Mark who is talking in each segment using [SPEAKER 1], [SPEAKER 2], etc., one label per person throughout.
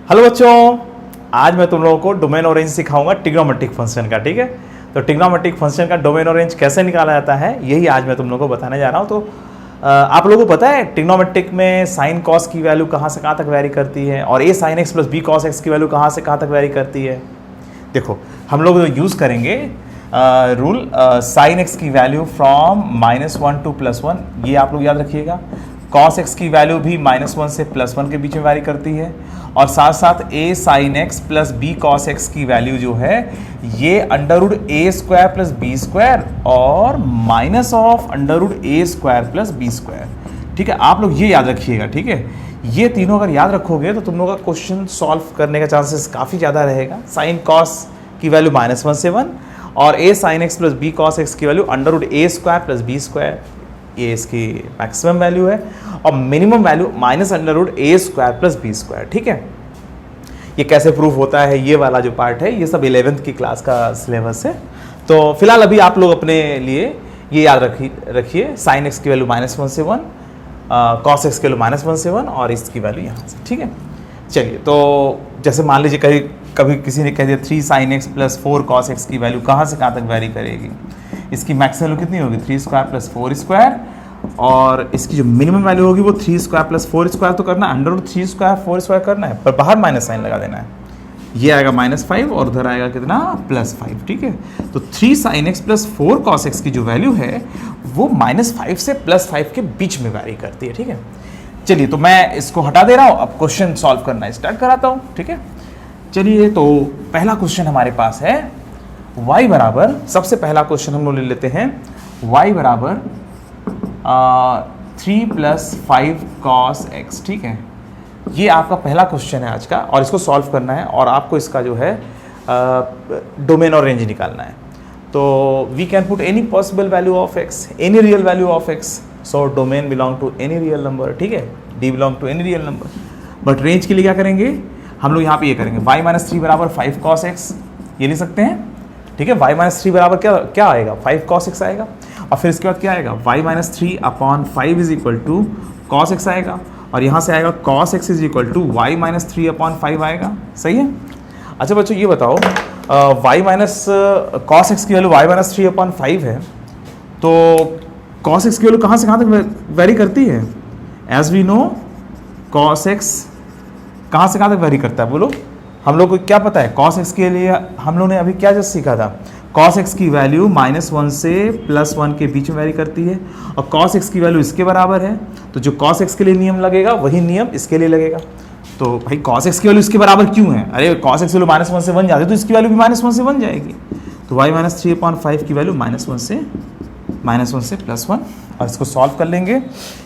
[SPEAKER 1] Hello बच्चों, आज मैं तुम लोगों को डोमेन और रेंज सिखाऊंगा ट्रिग्नोमेट्रिक फंक्शन का। ठीक है, तो ट्रिग्नोमेट्रिक फंक्शन का डोमेन और रेंज कैसे निकाला जाता है यही आज मैं तुम लोगों को बताने जा रहा हूँ। तो आप लोगों को पता है ट्रिग्नोमेट्रिक में साइन कॉस की वैल्यू कहाँ से कहाँ तक वेरी करती है और A sine x plus B cos x की वैल्यू कहाँ से कहाँ तक वेरी करती है। देखो हम लोग यूज़ करेंगे रूल साइन एक्स की वैल्यू फ्रॉम -1 to +1, ये आप लोग याद रखिएगा। कॉस एक्स की वैल्यू भी -1 से +1 के बीच में वैरी करती है और साथ साथ A sine x plus B cos x की वैल्यू जो है ये √a² प्लस b² और -√a² प्लस b²। ठीक है, आप लोग ये याद रखिएगा। ठीक है, ये तीनों अगर याद रखोगे तो तुम लोगों का क्वेश्चन सॉल्व करने का चांसेस काफ़ी ज़्यादा रहेगा। साइन कॉस की वैल्यू -1 से 1 और a sine x plus B cos x की वैल्यू √a² प्लस b², ये इसकी मैक्सिमम वैल्यू है और minimum value -√a² plus b²। ठीक है, ये कैसे प्रूफ होता है ये वाला जो पार्ट है ये सब 11th की क्लास का सिलेबस है। तो फिलहाल अभी आप लोग अपने लिए ये याद रखिए साइन एक्स की वैल्यू -1 से 1, कॉस एक्स की वैल्यू -1 से 1 और इसकी वैल्यू यहाँ से। ठीक है, चलिए तो जैसे मान लीजिए कभी किसी ने कह दिया 3 sign x plus 4 cos x की वैल्यू कहाँ से कहाँ तक वेरी करेगी। इसकी मैक्सिमम वैल्यू कितनी होगी 3² प्लस 4² और इसकी जो मिनिमम वैल्यू होगी वो 3² प्लस 4² तो करना है, √3² 4² करना है पर बाहर माइनस साइन लगा देना है। ये आएगा -5 और उधर आएगा कितना +5। ठीक है, तो 3 sign x plus 4 cos x की जो वैल्यू है वो -5 से +5 के बीच में वैरी करती है। ठीक है, चलिए तो मैं इसको हटा दे रहा हूँ, अब क्वेश्चन सॉल्व करना स्टार्ट कराता हूँ। ठीक है, चलिए तो पहला क्वेश्चन हमारे पास है y बराबर, सबसे पहला क्वेश्चन हम लोग ले लेते हैं y बराबर 3 + 5 cos x। ठीक है, ये आपका पहला क्वेश्चन है आज का और इसको सॉल्व करना है और आपको इसका जो है डोमेन और रेंज निकालना है। तो we can put any possible value of x, any real value of x, so domain belong to any real number. ठीक है, d belong to any real number, but range के लिए क्या करेंगे हम लोग यहाँ पे ये करेंगे y - 3 बराबर 5 cos x, ये लिख सकते हैं। ठीक है, y - 3 बराबर क्या आएगा 5 cos x आएगा और फिर इसके बाद क्या आएगा y - 3/5 is equal to cos x आएगा और यहाँ से आएगा cos x is equal to y - 3/5 आएगा। सही है। अच्छा बच्चों ये बताओ cos x की वैल्यू y - 3/5 है तो cos x की वैल्यू कहाँ से कहाँ तक वेरी करती है। As we know cos x कहाँ से कहाँ तक वेरी करता है, बोलो हम लोग को क्या पता है। cos x के लिए हम लोग ने अभी क्या जस्ट सीखा था, cos x की वैल्यू -1 से +1 के बीच में वेरी करती है और cos x की वैल्यू इसके बराबर है, तो जो cos x के लिए नियम लगेगा वही नियम इसके लिए लगेगा। तो भाई cos x की वैल्यू इसके बराबर क्यों है, अरे cos x की वैल्यू -1 से 1 जाती है तो इसकी वैल्यू भी -1 से 1 जाएगी। तो y - 3/5 की वैल्यू -1 से +1 और इसको सॉल्व कर लेंगे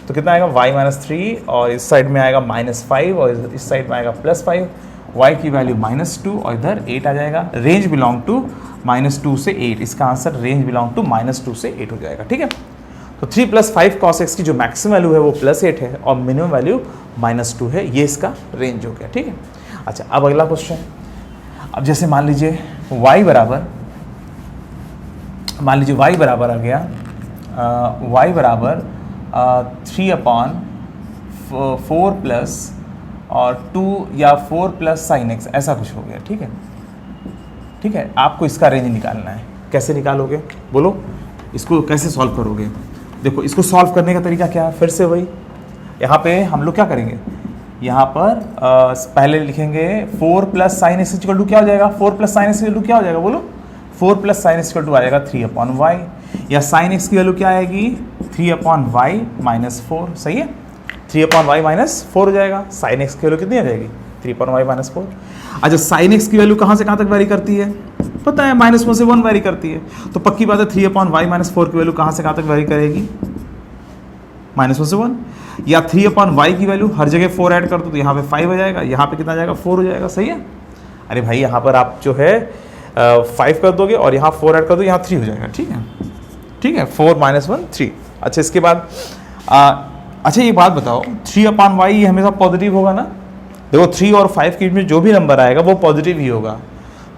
[SPEAKER 1] तो कितना आएगा y - 3 और इस साइड में आएगा -5 और इस साइड में आएगा +5, y की वैल्यू -2 और इधर 8 आ जाएगा। रेंज बिलोंग टू -2 से 8, इसका आंसर रेंज बिलोंग टू -2 से 8 हो जाएगा। ठीक है, तो 3 + 5 cos x की जो मैक्सिमम वैल्यू है वो +8 है और मिनिमम वैल्यू -2 है, ये इसका रेंज हो गया। ठीक है, अच्छा अब अगला क्वेश्चन, अब जैसे मान लीजिए y बराबर आ गया y बराबर 3/4 प्लस और 2 या 4 प्लस साइन एक्स ऐसा कुछ हो गया। ठीक है, ठीक है, आपको इसका रेंज निकालना है। कैसे निकालोगे बोलो, इसको कैसे सॉल्व करोगे। देखो इसको सॉल्व करने का तरीका क्या है, फिर से वही यहाँ पे हम लोग क्या करेंगे, यहाँ पर पहले लिखेंगे 4 plus sine x equal to क्या हो जाएगा, 4 plus sine x equal to क्या हो जाएगा बोलो, 4 plus sine x equal to आ जाएगा 3/y या साइन एक्स की वैल्यू क्या आएगी 3/y - 4। सही है, 3/y - 4 हो जाएगा। साइन एक्स की वैल्यू कितनी आ जाएगी 3/y - 4। अच्छा साइन एक्स की वैल्यू कहाँ से कहाँ तक वेरी करती है, पता है -1 से 1 वेरी करती है, तो पक्की बात है 3/y - 4 की वैल्यू कहाँ से कहाँ तक वेरी करेगी -1 से 1, या 3/y की वैल्यू हर जगह 4 ऐड कर दो तो यहाँ पे 5 हो जाएगा, यहाँ पे कितना आ जाएगा 4 हो जाएगा। सही है, अरे भाई यहाँ पर आप जो है 5 कर दोगे और यहाँ 4 ऐड कर दो, यहाँ 3 हो जाएगा। ठीक है, ठीक है, 4 - 1 3। अच्छा इसके बाद अच्छा ये बात बताओ 3/y ये हमेशा पॉजिटिव होगा ना। देखो 3 और 5 के बीच में जो भी नंबर आएगा वो पॉजिटिव ही होगा,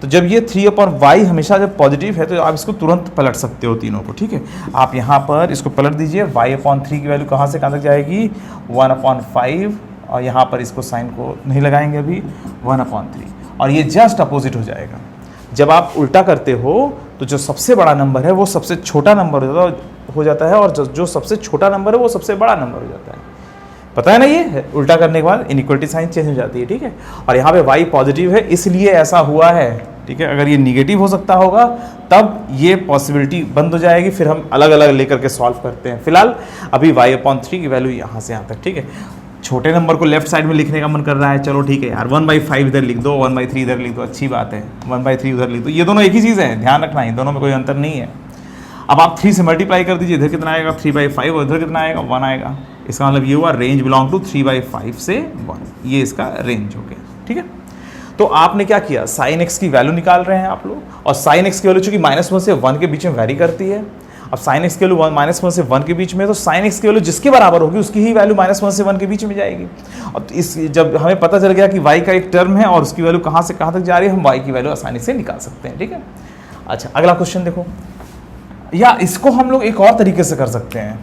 [SPEAKER 1] तो जब ये 3/y हमेशा जब पॉजिटिव है तो आप इसको तुरंत पलट सकते हो तीनों को। ठीक है, आप यहाँ पर इसको पलट दीजिए, y/3 की वैल्यू कहाँ से कहाँ तक जाएगी 1/5 और यहाँ पर इसको साइन को नहीं लगाएंगे अभी, 1/3 और ये जस्ट अपोजिट हो जाएगा। जब आप उल्टा करते हो तो जो सबसे बड़ा नंबर है वो सबसे छोटा नंबर हो जाता है और जो सबसे छोटा नंबर है वो सबसे बड़ा नंबर हो जाता है। पता है ना, ये उल्टा करने के बाद इनइक्वालिटी साइन चेंज हो जाती है, ठीक है। और यहाँ पे y पॉजिटिव है इसलिए ऐसा हुआ है, ठीक है। अगर ये निगेटिव हो सकता होगा तब ये पॉसिबिलिटी बंद हो जाएगी, फिर हम अलग अलग लेकर के सॉल्व करते हैं। फिलहाल अभी y/3 की वैल्यू यहाँ से यहाँ तक, ठीक है। छोटे नंबर को लेफ्ट साइड में लिखने का मन कर रहा है, चलो ठीक है यार, 1/5 इधर लिख दो, 1/3 इधर लिख दो, अच्छी बात है, 1/3 उधर लिख दो, ये दोनों एक ही चीज़ है, ध्यान रखना है, दोनों में कोई अंतर नहीं है। अब आप 3 से मल्टीप्लाई कर दीजिए, इधर कितना आएगा 3/5 और इधर कितना आएगा 1 आएगा। इसका मतलब ये हुआ रेंज बिलोंग टू 3/5 से 1, ये इसका रेंज हो गया, ठीक है। तो आपने क्या किया, साइन एक्स की वैल्यू निकाल रहे हैं आप लोग, और साइन एक्स की वैल्यू चूंकि -1 से 1 के बीच में वैरी करती है। अब साइन एक्स की वैल्यू -1 से 1 के बीच में, तो साइन एक्स की वैल्यू जिसके बराबर होगी उसकी ही वैल्यू -1 से 1 के बीच में जाएगी। और इस जब हमें पता चल गया कि y का एक टर्म है और उसकी वैल्यू कहाँ से कहाँ तक जा रही है, हम y की वैल्यू आसानी से निकाल सकते हैं, ठीक है। अच्छा, अगला क्वेश्चन देखो, या इसको हम लोग एक और तरीके से कर सकते हैं।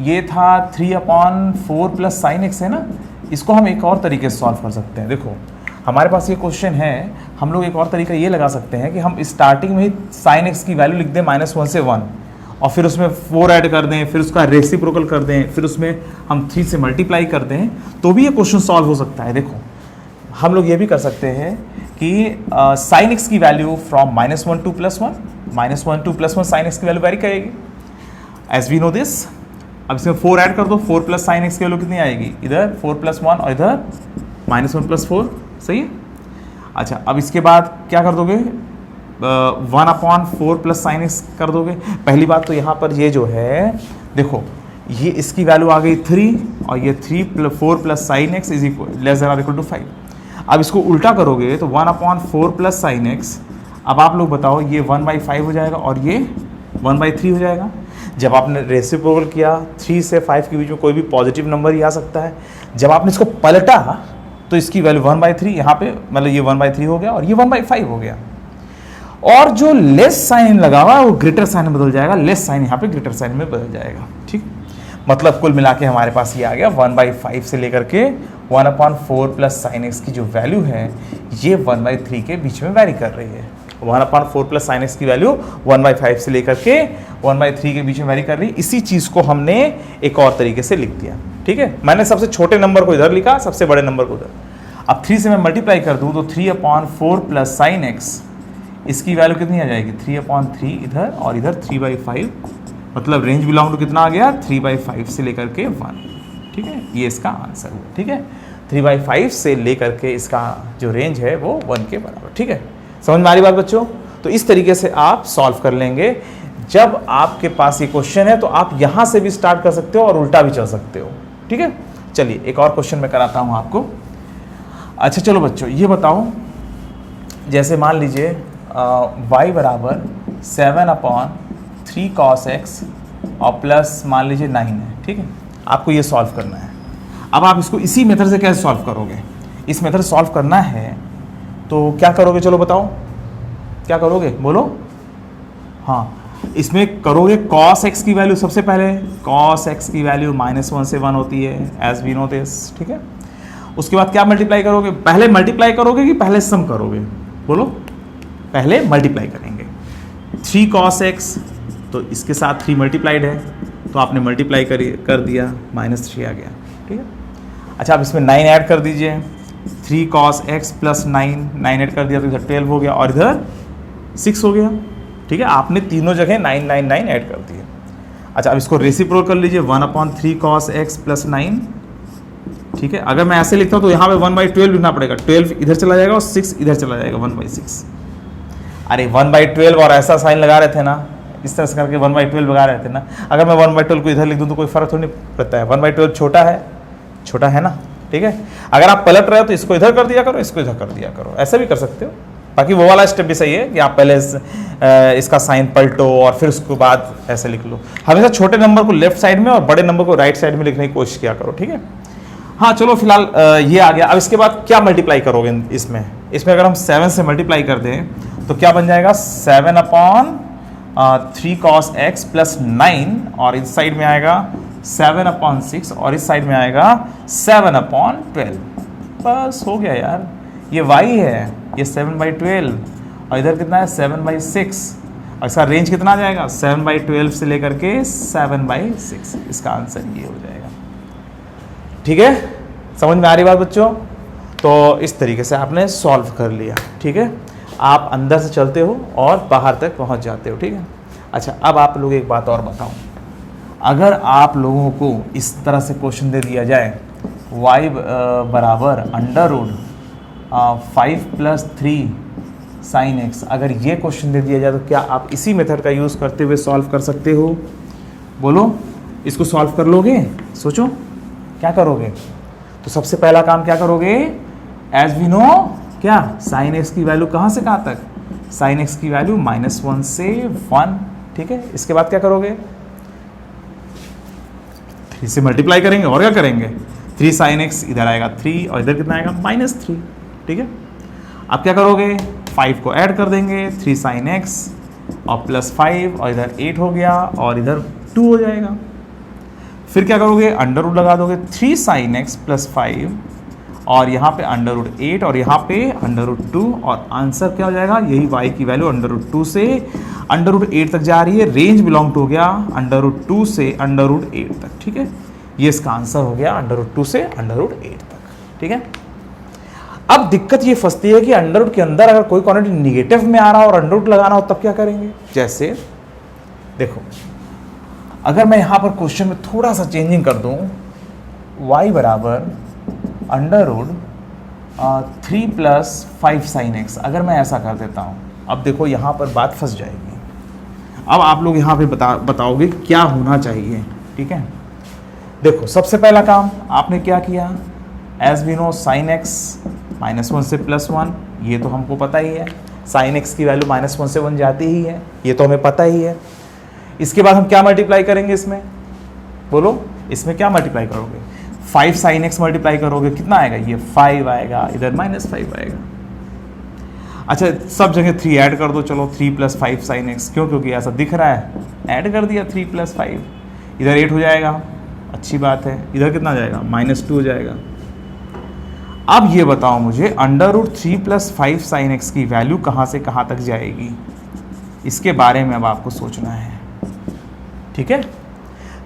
[SPEAKER 1] ये था 3/4 प्लस साइन एक्स है ना, इसको हम एक और तरीके से सॉल्व कर सकते हैं। देखो हमारे पास ये क्वेश्चन है, हम लोग एक और तरीका ये लगा सकते हैं कि हम स्टार्टिंग में ही साइन एक्स की वैल्यू लिख दें -1 से 1 और फिर उसमें 4 ऐड कर दें, फिर उसका रेसिप्रोकल कर दें, फिर उसमें हम 3 से मल्टीप्लाई कर दें, तो भी ये क्वेश्चन सॉल्व हो सकता है। देखो हम लोग ये भी कर सकते हैं कि साइन एक्स की value from -1 to +1, -1 to +1 sine x की वैल्यू वेरी करेगी, एज वी नो दिस। अब इसमें 4 ऐड कर दो, 4 प्लस साइन एक्स की वैल्यू कितनी आएगी, इधर 4 + 1 और इधर -1 + 4, सही है। अच्छा, अब इसके बाद क्या कर दोगे, 1/4 प्लस साइन एक्स कर दोगे। पहली बात तो यहाँ पर ये जो है, देखो ये इसकी वैल्यू आ गई 3 और ये 4 plus sine x is less than और इक्वल टू 5। अब इसको उल्टा करोगे तो 1/4 प्लस साइन एक्स, अब आप लोग बताओ ये 1/5 हो जाएगा और ये 1/3 हो जाएगा। जब आपने रेसिप्रोकल किया 3 से 5 के बीच में कोई भी पॉजिटिव नंबर ही आ सकता है। जब आपने इसको पलटा तो इसकी वैल्यू 1/3 यहाँ पे, मतलब ये 1/3 हो गया और ये 1/5 हो गया। और जो लेस साइन लगा हुआ है वो ग्रेटर साइन में बदल जाएगा, लेस साइन यहाँ पे ग्रेटर साइन में बदल जाएगा, ठीक। मतलब कुल मिला के हमारे पास ये आ गया 1/5 से लेकर के 1/4 प्लस साइन एक्स की जो वैल्यू है ये 1/3 के बीच में वैरी कर रही है। 1/4 प्लस साइन एक्स की वैल्यू 1/5 से लेकर के 1/3 के बीच में वैरी कर रही है। इसी चीज़ को हमने एक और तरीके से लिख दिया, ठीक है। मैंने सबसे छोटे नंबर को इधर लिखा, सबसे बड़े नंबर को उधर। अब 3 से मैं मल्टीप्लाई कर दूँ तो 3/4 प्लस साइन एक्स, इसकी वैल्यू कितनी आ जाएगी 3/3 इधर और इधर 3/5, मतलब रेंज बिलोंग टू कितना आ गया 3/5 से लेकर के 1, ठीक है। ये इसका आंसर हुआ, ठीक है। 3/5 से लेकर के इसका जो रेंज है वो 1 के बराबर, ठीक है। समझ में आ रही बात बच्चों? तो इस तरीके से आप सॉल्व कर लेंगे। जब आपके पास ये क्वेश्चन है तो आप यहाँ से भी स्टार्ट कर सकते हो और उल्टा भी चल सकते हो, ठीक है। चलिए एक और क्वेश्चन मैं कराता हूँ आपको। अच्छा चलो बच्चों ये बताओ, जैसे मान लीजिए y बराबर 7/3 cos x और प्लस मान लीजिए 9 है, ठीक है। आपको ये सॉल्व करना है। अब आप इसको इसी मेथड से कैसे सॉल्व करोगे, इस मेथड से सॉल्व करना है तो क्या करोगे, चलो बताओ क्या करोगे, बोलो। हाँ, इसमें करोगे cos x की वैल्यू, सबसे पहले cos x की वैल्यू -1 से 1 होती है, एज वी नो दिस, ठीक है। उसके बाद क्या मल्टीप्लाई करोगे, पहले मल्टीप्लाई करोगे कि पहले सम करोगे, बोलो। पहले मल्टीप्लाई करेंगे। 3 cos x, तो इसके साथ 3 मल्टीप्लाइड है तो आपने मल्टीप्लाई कर दिया, -3 आ गया, ठीक है। अच्छा अब इसमें 9 ऐड कर दीजिए, 3 cos x प्लस 9 ऐड कर दिया तो इधर 12 हो गया और इधर 6 हो गया, ठीक है। आपने तीनों जगह 9 ऐड कर दिए। अच्छा अब इसको रेसिप्रोकल कर लीजिए, 1/3 cos x प्लस 9, ठीक है। अगर मैं ऐसे लिखता हूँ तो यहाँ पे 1/12 लिखना पड़ेगा, 12 इधर चला जाएगा और 6 इधर चला जाएगा, 1/6। अरे 1/12 और ऐसा साइन लगा रहे थे ना, इस तरह से करके 1/12 लगा रहे थे ना। अगर मैं 1/12 को इधर लिख दूँ तो कोई फर्क थोड़ी नहीं पड़ता है, 1/12 छोटा है ना, ठीक है। अगर आप पलट रहे हो तो इसको इधर कर दिया करो, इसको इधर कर दिया करो, ऐसा भी कर सकते हो। बाकी वो वाला स्टेप भी सही है कि आप पहले इसका साइन पलटो और फिर उसके बाद ऐसे लिख लो। हमेशा छोटे नंबर को लेफ्ट साइड में और बड़े नंबर को राइट साइड में लिखने की कोशिश किया करो, ठीक है। हाँ चलो फिलहाल ये आ गया। अब इसके बाद क्या मल्टीप्लाई करोगे इसमें अगर हम 7 से मल्टीप्लाई कर दें तो क्या बन जाएगा 7/3 cos x प्लस 9 और इस साइड में आएगा 7/6 और इस साइड में आएगा 7/12। बस हो गया यार, ये y है, ये 7/12 और इधर कितना है 7/6 और इसका रेंज कितना आ जाएगा 7/12 से लेकर के 7/6। इसका आंसर ये हो जाएगा। ठीक है, समझ में आ रही बात बच्चों? तो इस तरीके से आपने सॉल्व कर लिया। ठीक है, आप अंदर से चलते हो और बाहर तक पहुंच जाते हो। ठीक है, अच्छा अब आप लोग एक बात और बताओ, अगर आप लोगों को इस तरह से क्वेश्चन दे दिया जाए y बराबर √5 + 3 sin x, अगर ये क्वेश्चन दे दिया जाए तो क्या आप इसी मेथड का यूज़ करते हुए सॉल्व कर सकते हो? बोलो, इसको सॉल्व कर लोगे? सोचो क्या करोगे? तो सबसे पहला काम क्या करोगे? एज वी नो क्या sin x की वैल्यू कहाँ से कहाँ तक? sin x की वैल्यू -1 से 1। ठीक है, इसके बाद क्या करोगे? 3 से मल्टीप्लाई करेंगे और क्या करेंगे? 3 sin x इधर आएगा 3 और इधर कितना आएगा -3। ठीक है, अब क्या करोगे? 5 को ऐड कर देंगे, 3 sin x और +5 और इधर 8 हो गया और इधर 2 हो जाएगा। फिर क्या करोगे? √ लगा दोगे, 3 sin x + 5 और यहाँ पे √8 और यहाँ पे √2 और आंसर क्या हो जाएगा? यही y की वैल्यू √2 से √8 तक जा रही है। रेंज बिलोंग टू हो गया √2 से √8 तक। ठीक है, ये इसका आंसर हो गया √2 से √8 तक। ठीक है, अब दिक्कत ये फंसती है कि √ के अंदर अगर कोई क्वांटिटी निगेटिव में आ रहा हो और √ लगाना हो तब क्या करेंगे? जैसे देखो, अगर मैं यहाँ पर क्वेश्चन में थोड़ा सा चेंजिंग कर दूँ, y बराबर √3 + 5 sin x, अगर मैं ऐसा कर देता हूँ, अब देखो यहाँ पर बात फंस जाएगी। अब आप लोग यहाँ पे बताओगे क्या होना चाहिए। ठीक है, देखो सबसे पहला काम आपने क्या किया? As we know sin x -1 से +1, ये तो हमको पता ही है। sin x की वैल्यू -1 से 1 जाती ही है, ये तो हमें पता ही है। इसके बाद हम क्या मल्टीप्लाई करेंगे इसमें? बोलो, इसमें क्या मल्टीप्लाई करोगे? 5 sin x मल्टीप्लाई करोगे, कितना आएगा? ये 5 आएगा, इधर -5 आएगा। अच्छा, सब जगह 3 ऐड कर दो। चलो 3 + 5 sin x, क्यों? क्योंकि ऐसा दिख रहा है, ऐड कर दिया 3 + 5, इधर 8 हो जाएगा, अच्छी बात है। इधर कितना जाएगा? -2 हो जाएगा। अब ये बताओ मुझे, √3 + 5 sin x की वैल्यू कहाँ से कहाँ तक जाएगी? इसके बारे में अब आपको सोचना है। ठीक है,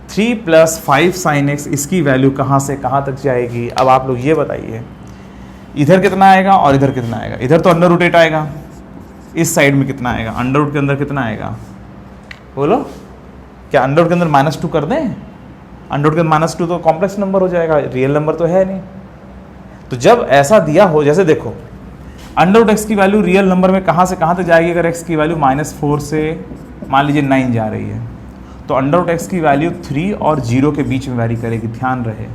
[SPEAKER 1] 3 + 5 sin x, इसकी वैल्यू कहाँ से कहाँ तक जाएगी? अब आप लोग ये बताइए, इधर कितना आएगा और इधर कितना आएगा? इधर तो √8 आएगा, इस साइड में कितना आएगा? √ के अंदर कितना आएगा? बोलो, क्या √ के अंदर -2 कर दें? √ के अंदर -2 तो कॉम्प्लेक्स नंबर हो जाएगा, रियल नंबर तो है नहीं। तो जब ऐसा दिया हो, जैसे देखो √x की वैल्यू रियल नंबर में कहाँ से कहाँ तक जाएगी? अगर x की वैल्यू -4 से मान लीजिए 9 जा रही है, तो √x की वैल्यू 3 और 0 के बीच में वैरी करेगी। ध्यान रहे,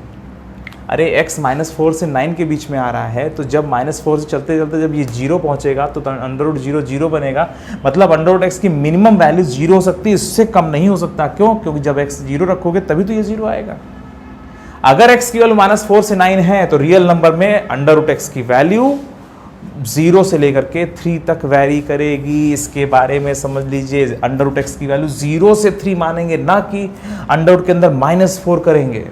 [SPEAKER 1] अरे x -4 से 9 के बीच में आ रहा है, तो जब -4 से चलते चलते जब ये 0 पहुंचेगा तो √0 0 बनेगा। मतलब √x की मिनिमम वैल्यू 0 हो सकती है, इससे कम नहीं हो सकता। क्यों? क्योंकि जब x 0 रखोगे तभी तो ये 0 आएगा। अगर x की वैल्यू -4 से 9 है तो रियल नंबर में √x की वैल्यू 0 से लेकर के 3 तक वैरी करेगी। इसके बारे में समझ लीजिए, √x की वैल्यू 0 से 3 मानेंगे, ना कि √ के अंदर -4 करेंगे।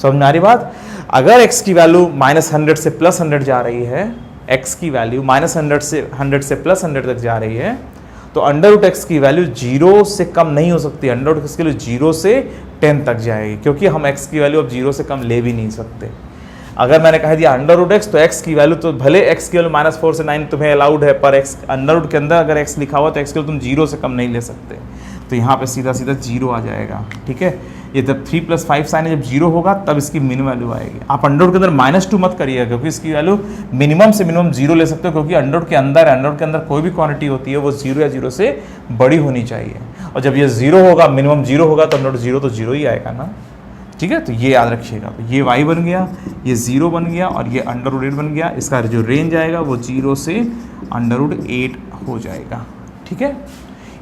[SPEAKER 1] समझ में आ रही बात? अगर x की वैल्यू -100 से +100 जा रही है, x की वैल्यू -100 से +100 तक जा रही है, तो √x की वैल्यू 0 से कम नहीं हो सकती। √x की वैल्यू 0 से 10 तक जाएगी, क्योंकि हम x की वैल्यू अब 0 से कम ले भी नहीं सकते। अगर मैंने कह दिया √x, तो x की वैल्यू, तो भले x की वैल्यू -4 से 9 तुम्हें अलाउड है, पर x √ के अंदर अगर x लिखा हुआ तो x की वैल्यू तुम 0 से कम नहीं ले सकते। तो यहाँ पे सीधा सीधा 0 आ जाएगा। ठीक है, ये जब 3 + 5 sin है, जब 0 होगा तब इसकी मिनिमम वैल्यू आएगी। आप √ के अंदर -2 मत करिएगा, क्योंकि इसकी वैल्यू मिनिमम से मिनिमम 0 ले सकते हो, क्योंकि √ के अंदर कोई भी क्वांटिटी होती है वो 0 या 0 से बड़ी होनी चाहिए। और जब ये 0 होगा, मिनिमम 0 होगा, तो √0 तो 0 ही आएगा ना। ठीक है, तो ये याद रखिएगा। तो ये y बन गया, ये 0 बन गया और ये √8 बन गया। इसका जो रेंज आएगा वो 0 से √8 हो जाएगा। ठीक है,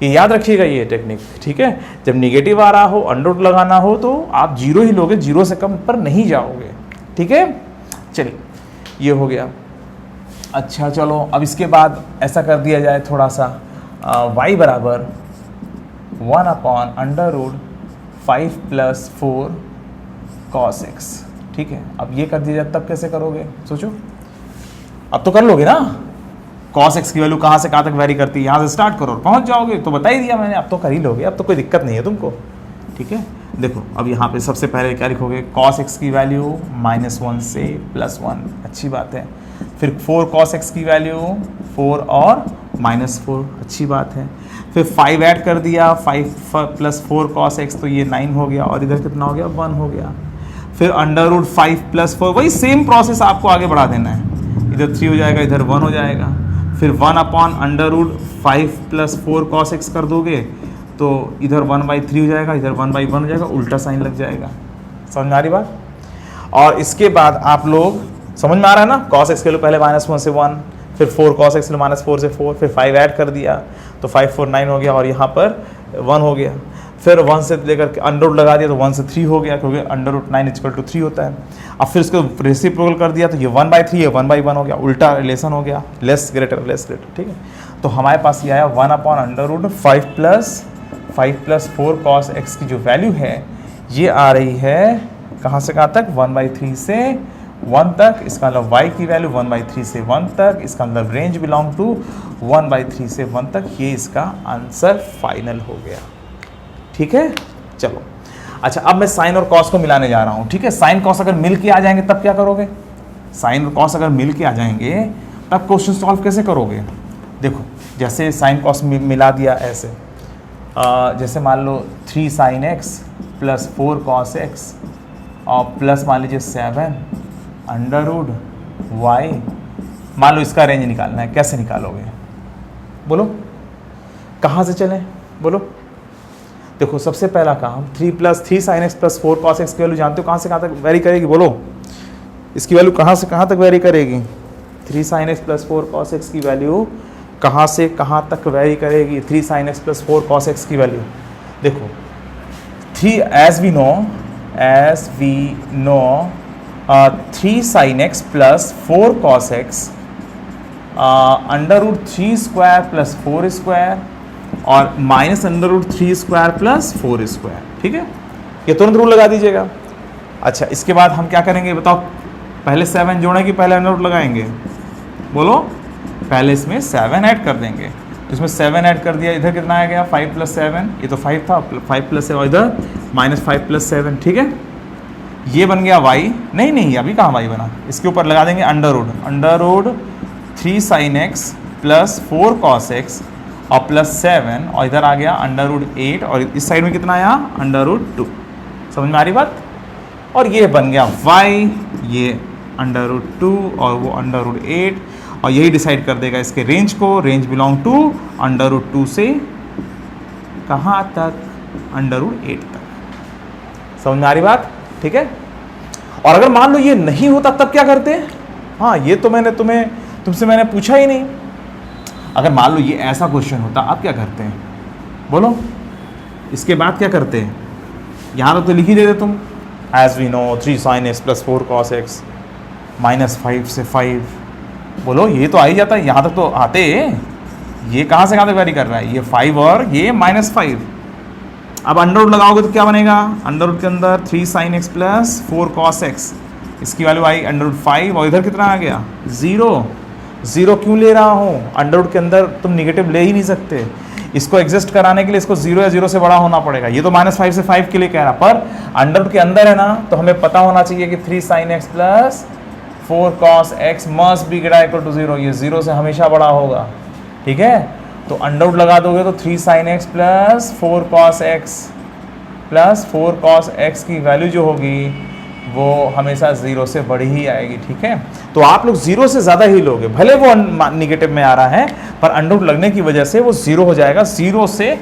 [SPEAKER 1] ये याद रखिएगा ये टेक्निक। ठीक है, जब निगेटिव आ रहा हो, √ लगाना हो, तो आप 0 ही लोगे, 0 से कम पर नहीं जाओगे। ठीक है, चलिए ये हो गया। अच्छा चलो, अब इसके बाद ऐसा कर दिया जाए थोड़ा सा, y बराबर 1/√5 5 + 4 cos x, ठीक है। अब ये कर दिया, तब कैसे करोगे सोचो, अब तो कर लोगे ना। cos x की वैल्यू कहाँ से कहाँ तक वेरी करती है, यहाँ से स्टार्ट करो और पहुँच जाओगे, तो बता ही दिया मैंने, अब तो कर ही लोगे, अब तो कोई दिक्कत नहीं है तुमको, ठीक है। देखो अब यहाँ पे सबसे पहले क्या लिखोगे, cos x की वैल्यू -1 से +1, अच्छी बात है। फिर 4 cos x की वैल्यू 4 और -4, अच्छी बात है। फिर 5 ऐड कर दिया, 5 + 4 cos x, तो ये 9 हो गया, और इधर कितना हो गया, 1 हो गया। फिर √5 + 4, वही सेम प्रोसेस आपको आगे बढ़ा देना है, इधर 3 हो जाएगा, इधर 1 हो जाएगा। फिर 1/√5 + 4 cos x कर दोगे तो इधर 1/3 हो जाएगा, इधर 1/1 हो जाएगा, उल्टा साइन लग जाएगा। समझ में आ रही बात। और इसके बाद आप लोग, समझ में आ रहा है ना, cos x के लिए पहले -1 से 1, फिर 4 cos x के लिए -4 से 4, फिर 5 ऐड कर दिया तो 5 4 9 हो गया, और यहाँ पर 1 हो गया। फिर 1 से लेकर के अंडर रूट लगा दिया तो 1 से 3 हो गया, क्योंकि √9 = 3 होता है। अब फिर इसको रेसिप्रोकल कर दिया तो ये 1/3 है, 1/1 हो गया, उल्टा रिलेशन हो गया, लेस ग्रेटर, ठीक है। तो हमारे पास ये आया 1/√5 + 4 cos x की जो वैल्यू है ये आ रही है कहाँ से कहाँ तक, 1/3 से 1 तक। इसका मतलब y की वैल्यू 1/3 से 1 तक, इसका मतलब रेंज बिलोंग टू 1/3 से 1 तक। ये इसका आंसर फाइनल हो गया, ठीक है। चलो अच्छा, अब मैं साइन और कॉस को मिलाने जा रहा हूँ, ठीक है। साइन कॉस अगर मिल के आ जाएंगे तब क्या करोगे, साइन और कॉस अगर मिल के आ जाएंगे तब क्वेश्चन सॉल्व कैसे करोगे। देखो जैसे साइन कॉस मिला दिया ऐसे, जैसे मान लो 3 sin x + 4 cos x और प्लस मान लीजिए 7 √y, मान लो इसका रेंज निकालना है, कैसे निकालोगे बोलो, कहाँ से चलें बोलो। देखो सबसे पहला काम, 3 sin x + 4 cos x की वैल्यू जानते हो कहाँ से कहाँ तक वेरी करेगी, बोलो इसकी वैल्यू कहाँ से कहाँ तक वेरी करेगी। 3 sin x + 4 cos x की वैल्यू कहाँ से कहाँ तक वेरी करेगी। 3 sin x + 4 cos x की वैल्यू देखो 3 as we know 3 sin x + 4 cos x √3² + 4² और -√3² + 4², ठीक है। ये तुरंत रूल लगा दीजिएगा। अच्छा इसके बाद हम क्या करेंगे बताओ, पहले 7 जोड़ें कि पहले अंडर रूट लगाएंगे, बोलो पहले इसमें 7 ऐड कर देंगे, तो इसमें 7 ऐड कर दिया, इधर कितना आ गया 5 + 7, ये तो 5 था, 5 + 7 और इधर -5 + 7, ठीक है। ये बन गया y, नहीं अभी कहाँ y बना, इसके ऊपर लगा देंगे under root 3 sin x + 4 cos x और +7 और इधर आ गया √8 और इस साइड में कितना आया √2। समझ में आ रही बात। और ये बन गया y, ये √2 और वो √8, और यही डिसाइड कर देगा इसके रेंज को। रेंज बिलोंग टू √2 से कहाँ तक, √8 तक। समझ में आ रही बात, ठीक है। और अगर मान लो ये नहीं होता तब क्या करते हैं, हाँ ये तो मैंने तुमसे मैंने पूछा ही नहीं। अगर मान लो ये ऐसा क्वेश्चन होता आप क्या करते हैं बोलो, इसके बाद क्या करते हैं, यहाँ तो लिख ही देते तुम, as we know 3 sin x + 4 cos x -5 से 5, बोलो ये तो आ ही जाता है, यहाँ तक तो आते। ये कहाँ से कहाँ तक वेरी कर रहा है, ये 5 और ये -5। अब अंडर रूट लगाओगे तो क्या बनेगा, अंडर रूट के अंदर 3 sin x + 4 cos x, इसकी वैल्यू आई √5 और इधर कितना आ गया 0 क्यों ले रहा हूँ, अंडर रूट के अंदर तुम निगेटिव ले ही नहीं सकते, इसको एग्जिस्ट कराने के लिए इसको 0 या 0 से बड़ा होना पड़ेगा। ये तो -5 से 5 के लिए कह रहा, पर अंडर रूट के अंदर है ना, तो हमें पता होना चाहिए कि 3 sin x + 4 cos x must be greater equal to 0, ये 0 से हमेशा बड़ा होगा, ठीक है। तो अंडर रूट लगा दोगे तो 3 sin x + 4 cos x + 4 cos x की वैल्यू जो होगी वो हमेशा 0 से बड़ी ही आएगी, ठीक है। तो आप लोग 0 से ज़्यादा ही लोगे, भले वो निगेटिव में आ रहा है पर अंडर रूट लगने की वजह से वो 0 हो जाएगा। 0 से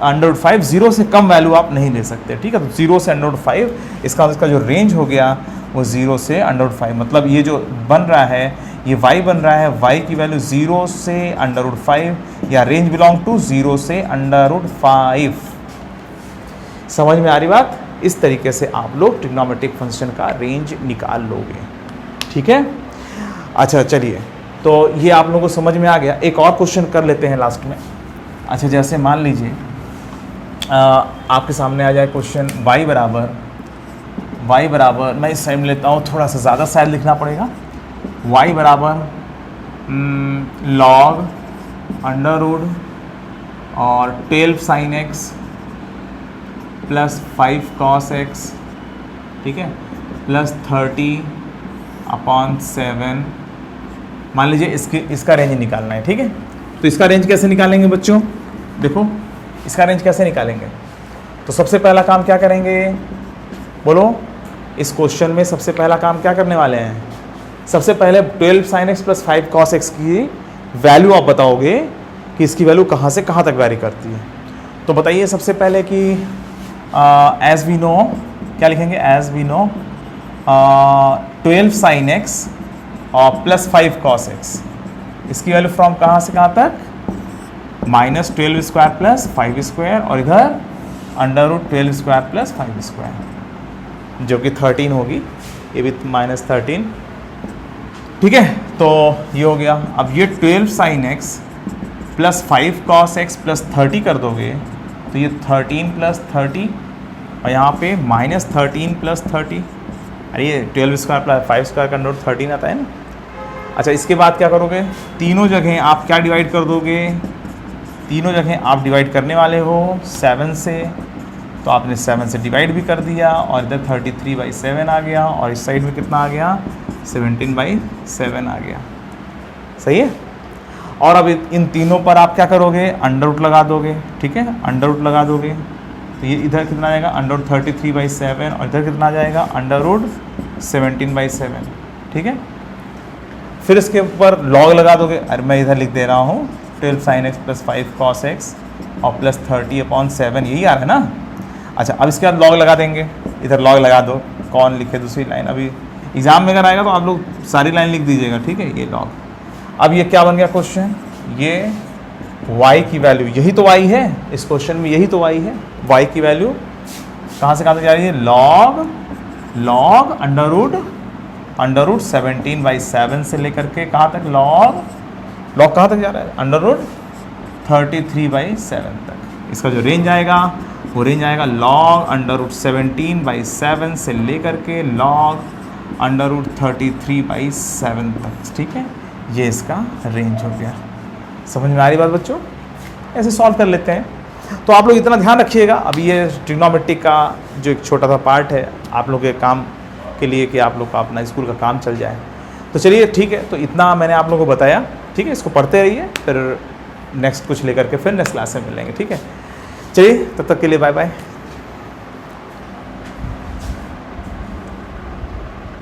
[SPEAKER 1] √5, 0 से कम वैल्यू आप नहीं ले सकते, ठीक है। तो 0 से √5, इसका जो रेंज हो गया वो 0 से √5, मतलब ये जो बन रहा है ये y बन रहा है, y की वैल्यू 0 से √5 या रेंज बिलोंग टू 0 से √5। समझ में आ रही बात। इस तरीके से आप लोग ट्रिग्नोमेट्रिक फंक्शन का रेंज निकाल लोगे, ठीक है। अच्छा चलिए, तो ये आप लोगों को समझ में आ गया। एक और क्वेश्चन कर लेते हैं लास्ट में। अच्छा जैसे मान लीजिए आपके सामने आ जाए क्वेश्चन y बराबर मैं इस साइड में लेता हूँ, थोड़ा सा ज़्यादा शायद लिखना पड़ेगा। y बराबर log अंडर रूट और 12 sin x plus 5 cos x, ठीक है, प्लस 30/7। मान लीजिए इसका रेंज निकालना है, ठीक है। तो इसका रेंज कैसे निकालेंगे बच्चों? देखो इसका रेंज कैसे निकालेंगे। तो सबसे पहला काम क्या करेंगे, बोलो। इस क्वेश्चन में सबसे पहला काम क्या करने वाले हैं? सबसे पहले 12 sin x plus 5 cos x की वैल्यू आप बताओगे कि इसकी वैल्यू कहाँ से कहाँ तक वैरी करती है। तो बताइए सबसे पहले कि एज वी नो, क्या लिखेंगे? As we know 12 sin x और प्लस 5 cos x, इसकी वैल्यू फ्रॉम कहाँ से कहाँ तक? -12 स्क्वायर प्लस 5 स्क्वायर और इधर under root 12 square plus 5 square, जो कि 13 होगी, ये भी -13, ठीक है। तो ये हो गया। अब ये 12 sin x plus 5 cos x plus 30 कर दोगे तो ये 13 प्लस 30 और यहाँ पे -13 प्लस 30। अरे ये 12 स्क्वायर प्लस 5 स्क्वायर का अंडर रूट 13 आता है ना। अच्छा, इसके बाद क्या करोगे? तीनों जगह आप क्या डिवाइड कर दोगे? तीनों जगह आप डिवाइड करने वाले हो 7 से, तो आपने 7 से डिवाइड भी कर दिया और इधर 33/7 आ गया और इस साइड में कितना आ गया? 17/7 आ गया। सही है। और अब इन तीनों पर आप क्या करोगे? अंडर रूट लगा दोगे, ठीक है। अंडर रूट लगा दोगे तो ये इधर कितना आ जाएगा? अंडर रूट 33/7 और इधर कितना आ जाएगा? अंडर रूट 17/7, ठीक है। फिर इसके ऊपर लॉग लगा दोगे। अरे मैं इधर लिख दे रहा हूँ 12 sin x plus 5 cos x और प्लस 30/7, यही आ रहा है ना। अच्छा, अब इसके बाद लॉग लगा देंगे। इधर लॉग लगा दो। कौन लिखे दूसरी लाइन? अभी एग्जाम में अगर आएगा तो आप लोग सारी लाइन लिख दीजिएगा, ठीक है। ये लॉग। अब ये क्या बन गया क्वेश्चन? ये y की वैल्यू, यही तो y है इस क्वेश्चन में, यही तो y है। y की वैल्यू कहाँ से कहाँ तक जा रही है? लॉग अंडर रूट 17/7 से लेकर के कहाँ तक? लॉग कहाँ तक जा रहा है? अंडर रूट 33/7 तक। इसका जो रेंज आएगा वो रेंज आएगा लॉग अंडर रूट 17/7 से लेकर के लॉग अंडर रूट 33/7 तक, ठीक है। ये इसका रेंज हो गया। समझ में आ रही बात बच्चों? ऐसे सॉल्व कर लेते हैं। तो आप लोग इतना ध्यान रखिएगा। अभी ये ट्रिग्नोमेट्रिक का जो एक छोटा सा पार्ट है आप लोग के काम के लिए कि आप लोग का अपना स्कूल का काम चल जाए। तो चलिए ठीक है, तो इतना मैंने आप लोगों को बताया, ठीक है। इसको पढ़ते रहिए, फिर नेक्स्ट कुछ लेकर के फिर नेक्स्ट क्लास में मिलेंगे, ठीक है। चलिए तब तक के लिए बाय बाय।